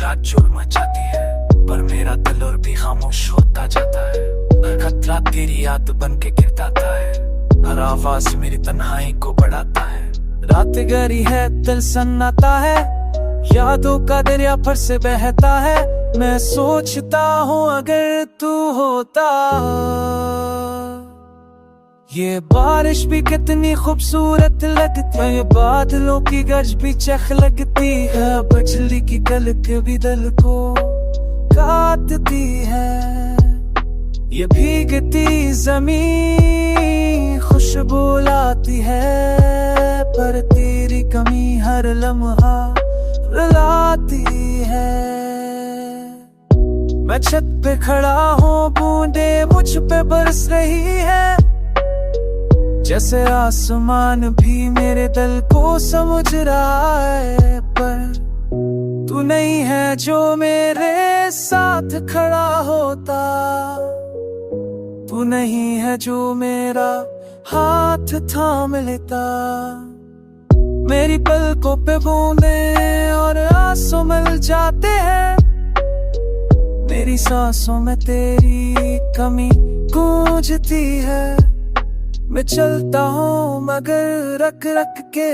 रात जोर मचाती है, पर मेरा दिल और भी खामोश होता जाता है। खतरा तेरी याद बन के गिरता है, हर आवाज मेरी तन्हाई को बढ़ाता है। रात गहरी है, दिल सन्नाटा है, यादों का दरिया फिर से बहता है। मैं सोचता हूँ अगर तू होता। ये बारिश भी कितनी खूबसूरत लगती है, ये बादलों की गर्ज भी चख लगती है। बिजली की कलक भी दिल को काटती है। ये भीगती जमीन खुशबू लाती है, पर तेरी कमी हर लम्हा रुलाती है। मैं छत पे खड़ा हूँ, बूंदे मुझ पे बरस रही है, जैसे आसमान भी मेरे दिल को समझ रहा है। पर तू नहीं है जो मेरे साथ खड़ा होता, तू नहीं है जो मेरा हाथ थाम लेता। मेरी पलकों पे बूंदे और आंसू मिल जाते हैं, मेरी सांसों में तेरी कमी गूंजती है। मैं चलता हूँ मगर रख रख के,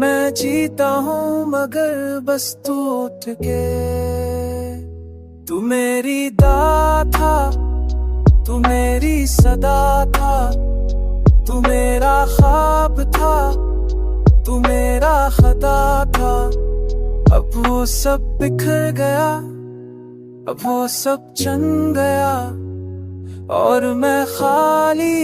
मैं जीता हूँ मगर बस तू उठ के। तू मेरी दात था, तू मेरी सदा था, तू मेरा ख्वाब था, तू मेरा खता था। अब वो सब बिखर गया, अब वो सब चन गया, और मैं खाली